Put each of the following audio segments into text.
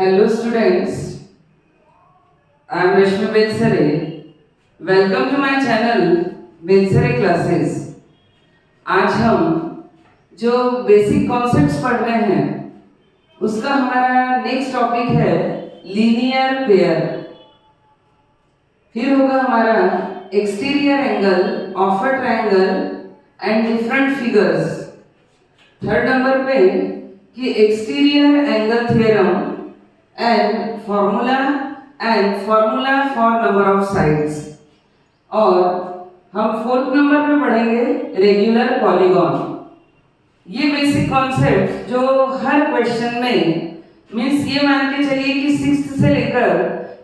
Hello students, I am Rashmi Bensare. Welcome to my channel Bensare Classes. आज हम जो basic concepts पढ़ रहे हैं उसका हमारा नेक्स्ट टॉपिक है लीनियर पेयर। फिर होगा हमारा exterior angle of a triangle and different figures. Third number पे कि exterior angle theorem and formula for number of sides. और हम फोर्थ नंबर पे पढ़ेंगे रेगुलर पॉलीगॉन। ये बेसिक कॉन्सेप्ट जो हर क्वेश्चन में मीन्स ये मान के चलिए कि सिक्स्थ से लेकर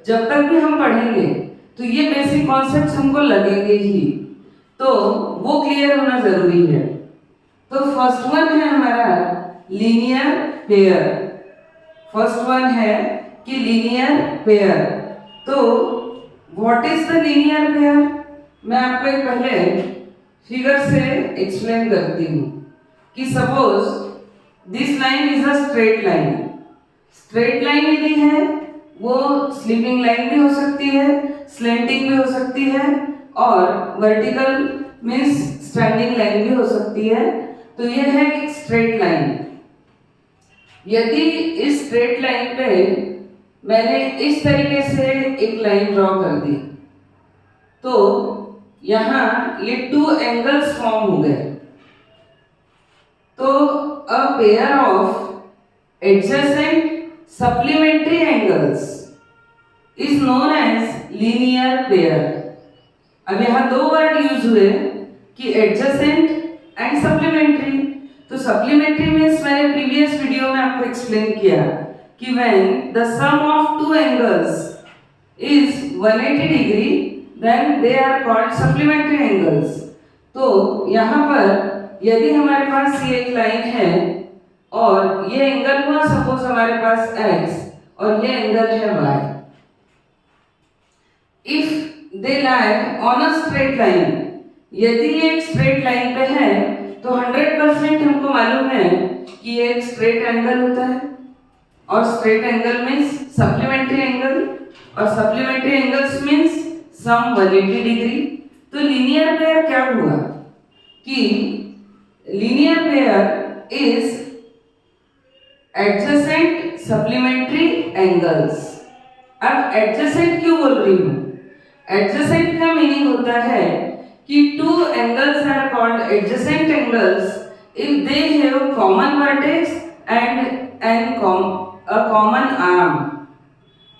जब तक भी हम पढ़ेंगे तो ये बेसिक कॉन्सेप्ट हमको लगेंगे ही, तो वो क्लियर होना जरूरी है। तो फर्स्ट वन है हमारा लीनियर पेयर। फर्स्ट वन है कि लीनियर पेयर। तो what is the linear pair? मैं आपको एक पहले फिगर से एक्सप्लेन करती हूँ कि suppose this line is a straight line. Straight line यदि है वो स्लीपिंग लाइन भी हो सकती है, स्लेंटिंग भी हो सकती है और वर्टिकल मीन्स स्टैंडिंग लाइन भी हो सकती है। तो ये है एक स्ट्रेट लाइन। यदि इस स्ट्रेट लाइन पे मैंने इस तरीके से एक लाइन ड्रॉ कर दी तो यहाँ ये टू एंगल्स फॉर्म हो गए। तो a pair of adjacent supplementary angles is known as linear pair. अब यहाँ दो वर्ड यूज हुए कि एडजेसेंट एंड सप्लीमेंट्री। तो सप्लीमेंट्री मीन्स मैंने प्रीवियस वीडियो में आपको एक्सप्लेन किया कि when the sum of two angles is 180 degree then they are called supplementary angles. तो यहाँ पर यदि हमारे पास ये एक लाइन है और ये एंगल हुआ सपोज हमारे पास x और ये एंगल है y, if they lie on a straight line, यदि ये एक स्ट्रेट लाइन पे है तो 100% हमको मालूम है कि ये एक स्ट्रेट एंगल होता है और straight angle means supplementary angle और सप्लीमेंट्री एंगल्स मीन्स सम 180 डिग्री। तो लीनियर पेयर क्या हुआ कि linear pair is adjacent supplementary angles. अब एडजेसेंट क्यों बोल रही हूँ? एडजेसेंट का मीनिंग होता है कि two angles are called adjacent angles if they have common vertex and a common arm।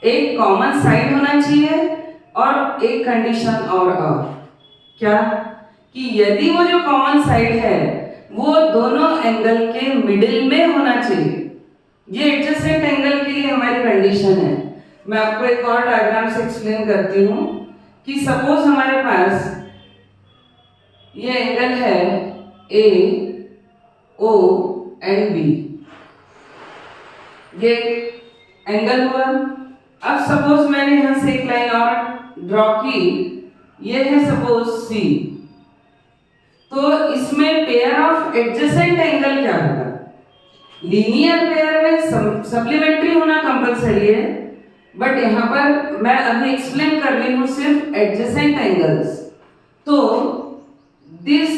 एक कॉमन साइड होना चाहिए और एक कंडीशन और क्या कि यदि वो जो कॉमन साइड है वो दोनों एंगल के मिडिल में होना चाहिए। ये एडजेसेंट एंगल के लिए हमारी कंडीशन है। मैं आपको एक और डायग्राम से एक्सप्लेन करती हूँ कि सपोज हमारे पास ये एंगल है ए ओ एंड बी, ये एंगल हुआ। अब सपोज मैंने यहां से एक लाइन और ड्रॉ की, ये है सपोज सी। तो इसमें पेयर ऑफ एडजेसेंट एंगल क्या होगा? लीनियर पेयर में सप्लीमेंट्री होना कंपलसरी है, बट यहां पर मैं अभी एक्सप्लेन कर रही हूं सिर्फ एडजेसेंट एंगल्स। तो these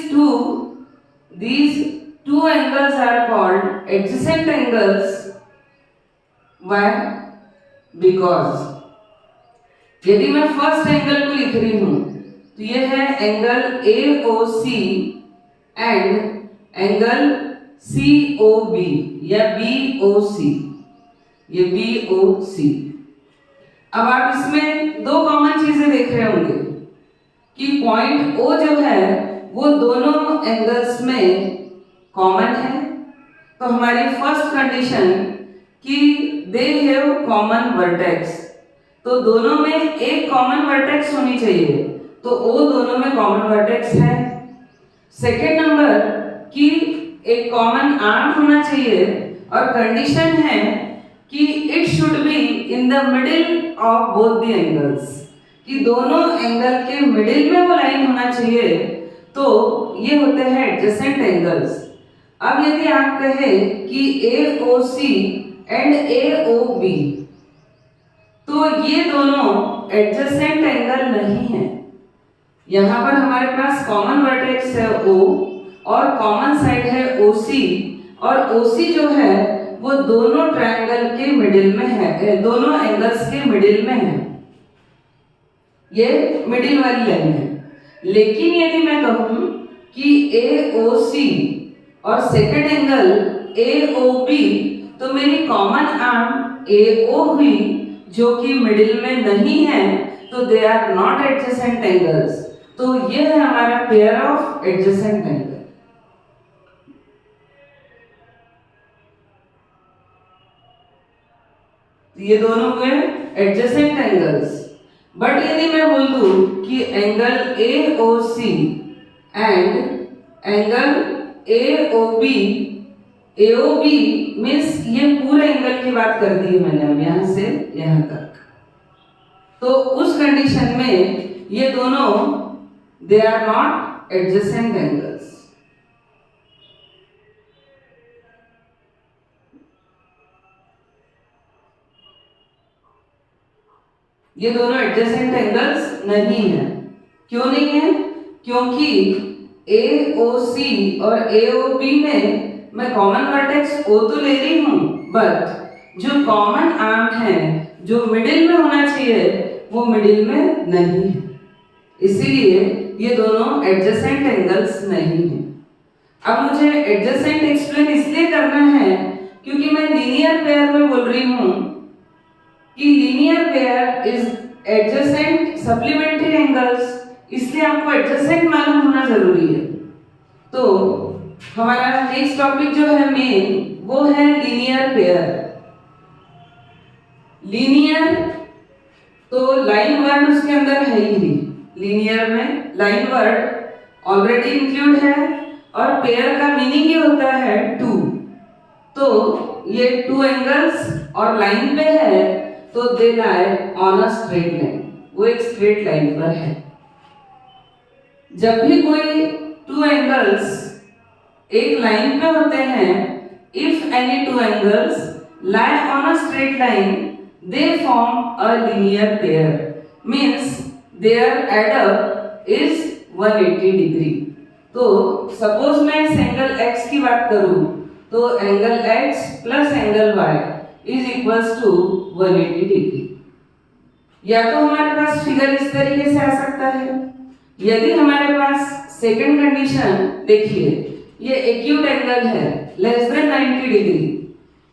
two angles are called adjacent angles। why? because यदि मैं फर्स्ट एंगल को लिख रही हूं तो ये है angle AOC and angle COB या BOC, ये BOC। अब आप इसमें दो कॉमन चीजें देख रहे होंगे कि पॉइंट O जो है वो दोनों एंगल्स में कॉमन है। तो हमारी फर्स्ट कंडीशन कि दे हैव कॉमन वर्टेक्स, तो दोनों में एक कॉमन वर्टेक्स होनी चाहिए, तो O दोनों में कॉमन वर्टेक्स है। सेकेंड नंबर कि एक कॉमन आर्म होना चाहिए और कंडीशन है कि it should be in the middle of both the angles, कि दोनों एंगल के मिडिल में वो लाइन होना चाहिए। तो ये होते हैं एडजेसेंट एंगल्स। अब यदि आप कहें कि AOC एंड AOB तो ये दोनों एडजेसेंट एंगल नहीं है। यहाँ पर हमारे पास कॉमन वर्टेक्स है O और कॉमन साइड है OC, और OC जो है वो दोनों ट्रायंगल के मिडिल में है, दोनों एंगल्स के मिडिल में है, ये मिडिल वाली लाइन है। लेकिन यदि मैं कहूँ कि AOC और सेकंड एंगल AOB, तो मेरी कॉमन आर्म AO हुई जो कि मिडिल में नहीं है, तो they are not adjacent angles. तो ये है हमारा पेयर ऑफ एडजेसेंट एंगल। ये दोनों हुए एडजेसेंट एंगल्स। बट यदि मैं बोल दूं कि angle AOC and angle AOB means ये पूरे एंगल की बात कर दी है मैंने अब यहां से यहां तक, तो उस कंडीशन में ये दोनों they are not adjacent angles. ये दोनों एडजेसेंट एंगल्स नहीं है। क्यों नहीं है? क्योंकि AOC और AOB में मैं कॉमन वर्टेक्स O तो ले रही हूं, बट जो कॉमन आर्म है जो मिडिल में होना चाहिए वो मिडिल में नहीं है, इसीलिए ये दोनों एडजेसेंट एंगल्स नहीं है। अब मुझे एडजेसेंट एक्सप्लेन इसलिए करना है क्योंकि मैं लीनियर पेयर में बोल रही हूं कि linear pair is adjacent supplementary angles, इसलिए आपको एडजेसेंट मालूम होना जरूरी है। तो हमारा नेक्स्ट टॉपिक जो है मेन वो है लीनियर पेयर। लीनियर तो लाइन वर्ड उसके अंदर है ही, लीनियर में लाइन वर्ड ऑलरेडी इंक्लूड है, और पेयर का मीनिंग ये होता है टू। तो ये टू एंगल्स और लाइन पे है तो they lie on a straight line, वो एक स्ट्रेट लाइन पर है। जब भी कोई टू एंगल्स एक लाइन पे होते हैं, if any two angles lie on a straight line they form a linear pair, means their add up is 180 degree. तो सपोज मैं इस एंगल x की बात करूं तो angle x plus angle y is equals to 180 degree. या तो हमारे पास फिगर इस तरीके से आ सकता है, यदि हमारे पास सेकंड कंडीशन देखिए, ये एक्यूट एंगल है लेस देन 90 डिग्री।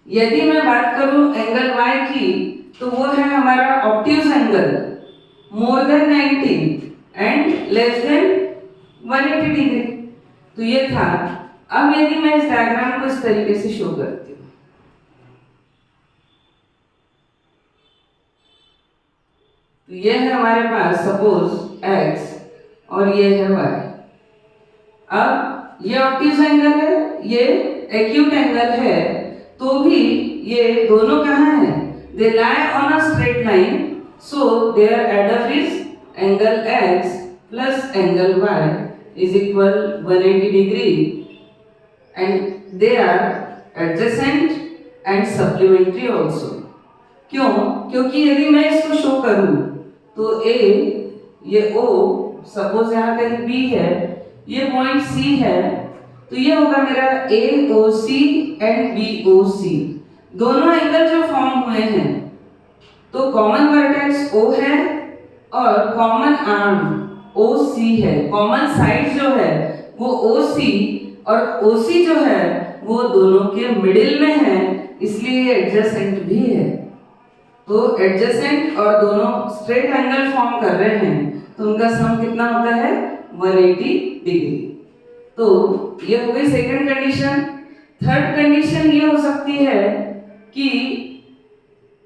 यदि मैं बात करूं एंगल y की तो वो है हमारा obtuse angle more than 90 and less than 180 degree. तो ये था। अब यदि मैं इस डायग्राम को इस तरीके से शो करती हूँ, तो ये है हमारे पास सपोज x और ये है y। अब ये ऑब्ट्यूज एंगल है, ये एक्यूट एंगल है, तो भी ये दोनों कहाँ हैं? They lie on a straight line, so their add up is angle x plus angle y is equal 180 degree and they are adjacent and supplementary also. क्यों? क्योंकि यदि मैं इसको शो करूं तो A, ये O, सपोज यहाँ कहीं B है, ये पॉइंट C है, तो ये होगा मेरा AOC एंड BOC। दोनों एंगल जो फॉर्म हुए हैं, तो कॉमन वर्टेक्स O है और कॉमन आर्म OC है, कॉमन साइड जो है वो OC और OC जो है वो दोनों के मिडिल में है, इसलिए एडजेसेंट भी है। तो एडजेसेंट और दोनों स्ट्रेट एंगल फॉर्म कर रहे हैं, तो उनका सम कितना होता है? 180 डिग्री। तो ये हो गई सेकंड कंडीशन। थर्ड कंडीशन ये हो सकती है कि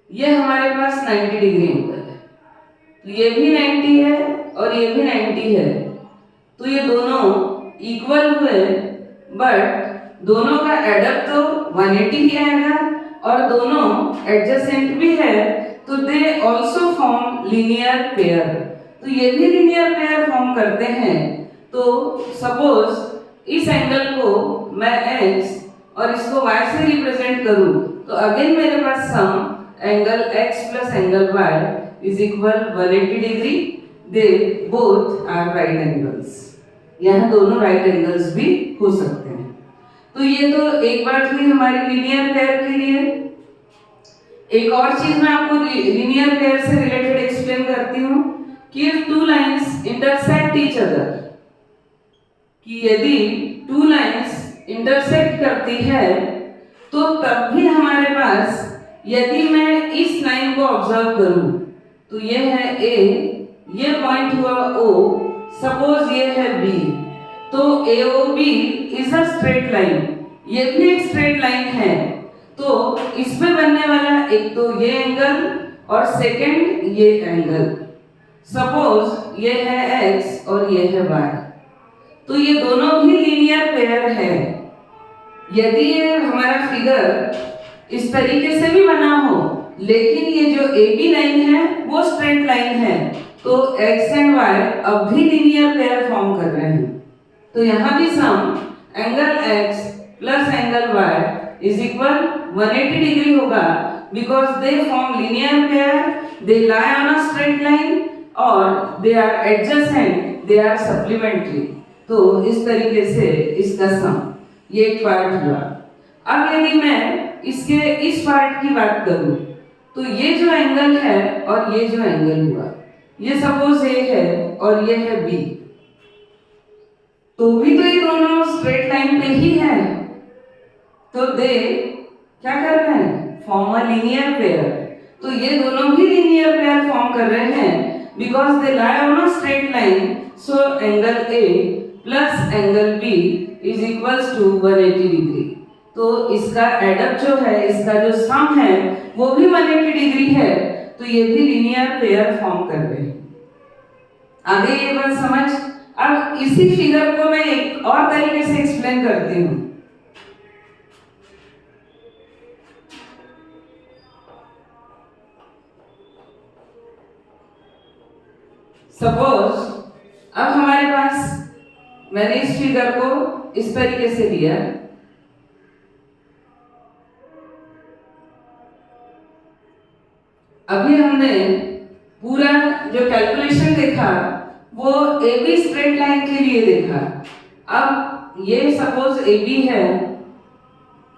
ये हमारे पास 90 डिग्री एंगल है, तो ये भी 90 है और ये भी 90 है, तो ये दोनों इक्वल हुए, बट दोनों का एडअप तो 180 ही आएगा और दोनों एडजेसेंट भी है, तो they also form linear pair. तो ये भी लीनियर पेयर फॉर्म करते हैं। तो सपोज इस एंगल को मैं x और इसको y से रिप्रेजेंट करूं, तो अगेन मेरे पास सम angle x plus angle y is equal 180 degree. They both are right angles. यहाँ दोनों right angles भी हो सकते हैं। तो ये तो एक बात हुई हमारी लीनियर पेयर के लिए। एक और चीज मैं आपको लीनियर पेयर से रिलेटेड एक्सप्लेन करती हूँ कि if two lines intersect each other, कि यदि टू लाइंस इंटरसेक्ट करती है तो तब भी हमारे पास, यदि मैं इस लाइन को ऑब्जर्व करूं तो ये है A, ये पॉइंट हुआ O, सपोज ये है B, तो AOB is a straight line, ये भी एक स्ट्रेट लाइन है। तो इसमें बनने वाला एक तो ये एंगल और सेकंड ये एंगल, सपोज ये है x और ये है y, तो ये दोनों भी लीनियर पेयर है। यदि ये हमारा फिगर इस तरीके से भी बना हो लेकिन ये जो AB लाइन है वो स्ट्रेट लाइन है, तो x एंड y अब भी लीनियर पेयर फॉर्म कर रहे हैं। तो यहाँ भी sum angle x plus angle y is equal 180 degree होगा, because they form linear pair, they lie on a straight line और they are adjacent, they are supplementary. तो इस तरीके से इसका सम, ये एक पार्ट हुआ। अब यदि मैं इसके इस पार्ट की बात करूं तो ये जो एंगल है और ये जो एंगल हुआ, ये सपोज A है और ये है B, तो भी तो ये दोनों स्ट्रेट लाइन पे ही है, तो दे क्या कर रहे हैं, फॉर्म अ लीनियर पेयर। तो ये दोनों भी लीनियर पेयर फॉर्म कर रहे हैं because they lie on a straight line, so angle A plus angle B is equals to 180 degree. तो इसका एडअप जो है, इसका जो सम है वो भी 180 डिग्री है, तो ये भी लीनियर पेयर फॉर्म कर रहे हैं। आगे ये बात समझ। अब इसी फिगर को मैं एक और तरीके से एक्सप्लेन करती हूँ। सपोज अब हमारे पास, मैंने इस फिगर को इस तरीके से लिया, अभी हमने पूरा जो कैलकुलेशन देखा वो AB स्ट्रेट लाइन के लिए देखा। अब ये सपोज AB है,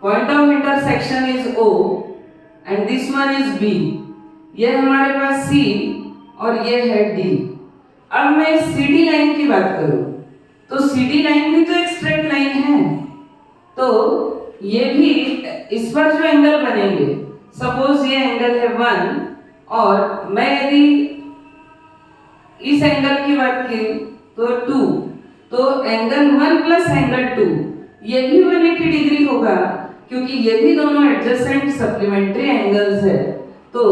point of intersection is O and this one is B, ये हमारे पास C और ये है D। अब मैं CD लाइन की बात करूं तो CD लाइन भी तो एक स्ट्रेट लाइन है, तो ये भी इस पर जो एंगल बनेंगे, सपोज ये एंगल है 1 और मैं यदि इस एंगल की बात की तो 2, तो एंगल 1 प्लस एंगल 2 ये भी 180 डिग्री होगा, क्योंकि ये भी दोनों एडजेसेंट सप्लीमेंट्री एंगल्स है। तो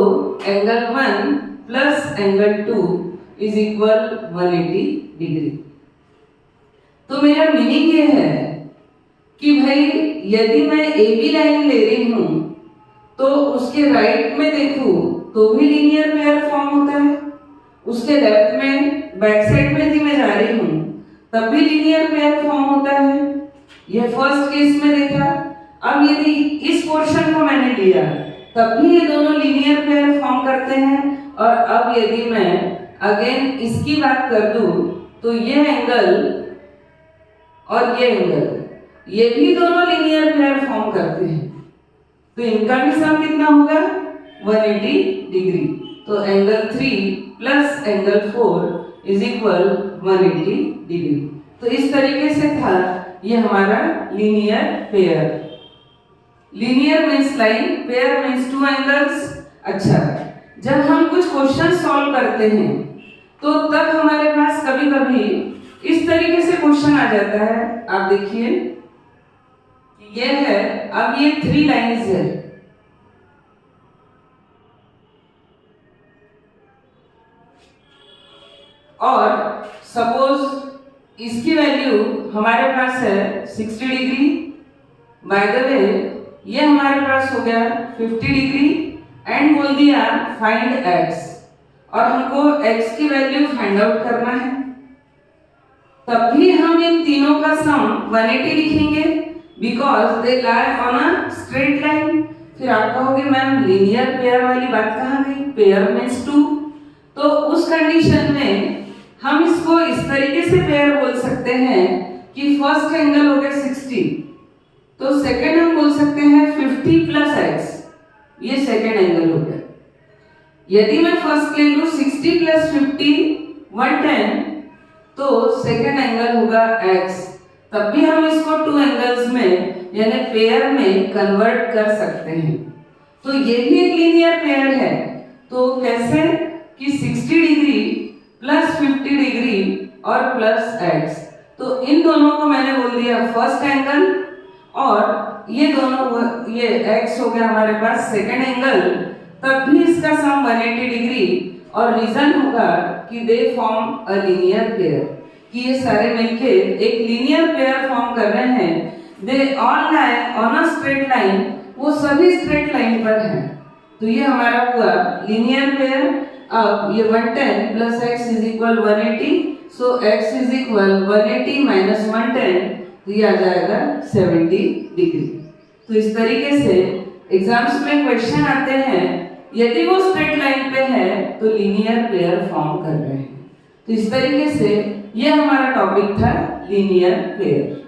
angle 1 plus angle 2 is equal 180 degree. तो मेरा मीनिंग ये है कि भाई यदि मैं AB लाइन ले रही हूं तो उसके राइट में देखूं तो भी लीनियर पेयर फॉर्म होता है, उसके लेफ्ट में बैक साइड में भी मैं जा रही हूं तब भी लीनियर पेयर फॉर्म होता है। यह फर्स्ट केस में देखा। अब यदि इस पोर्शन को मैंने लिया तब भी ये दोनों लीनियर पेयर फॉर्म करते हैं। और अब यदि मैं अगेन इसकी बात कर दूं तो ये एंगल और ये एंगल ये भी दोनों लीनियर पेयर फॉर्म करते हैं, तो इनका भी सम कितना होगा, 180 डिग्री। तो angle 3 plus angle 4 is equal 180 degree. तो इस तरीके से था ये हमारा linear pair. Linear means line, pair means two angles. अच्छा, जब हम कुछ क्वेश्चन सॉल्व करते हैं तो तब हमारे पास कभी कभी इस तरीके से क्वेश्चन आ जाता है। आप देखिए ये है, अब ये 3 लाइन्स है, और सपोज इसकी वैल्यू हमारे पास है 60 डिग्री। बाय द वे ये हमारे पास हो गया 50 डिग्री एंड बोल दिया फाइंड x, और हमको x की वैल्यू फाइंड आउट करना है। तब भी हम इन तीनों का सम 180 लिखेंगे because they lie on a straight line. फिर आप कहोगे मैम लीनियर पेयर वाली बात कहाँ गई, पेयर मीन्स टू। तो उस कंडीशन में हम इसको इस तरीके से पेयर बोल सकते हैं कि फर्स्ट एंगल हो गया 60, तो सेकेंड हम बोल सकते हैं 50 प्लस एक्स, ये सेकेंड एंगल हो गया। यदि मैं फर्स्ट ले लूं 60 प्लस 50 110, तो सेकेंड एंगल होगा x। तब भी हम इसको टू एंगल्स में यानी पेयर में कन्वर्ट कर सकते हैं। तो ये भी एक लीनियर पेयर है। तो कैसे कि 60 डिग्री प्लस 50 डिग्री और प्लस x, तो इन दोनों को मैंने बोल दिया फर्स्ट एंगल, और ये दोनों ये x हो गया हमारे पास सेकेंड एंगल। तब भी इसका सम 180 डिग्री, और रीजन होगा कि दे फॉर्म अ लीनियर पेयर, कि ये सारे मिलके एक लीनियर पेयर फॉर्म कर रहे हैं। They all lie on a straight line, वो सभी स्ट्रेट लाइन पर हैं। तो ये हमारा हुआ लीनियर पेयर। अब ये 110 plus x is equal 180, so x is equal 180 minus 110, तो ये आ जाएगा 70 डिग्री। तो इस तरीके से एग्जाम्स में क्वेश्चन आते हैं, यदि वो स्ट्रेट लाइन पे है तो लीनियर पेयर फॉर्म कर रहे हैं। तो इस तरीके से ये हमारा टॉपिक था लीनियर पेयर।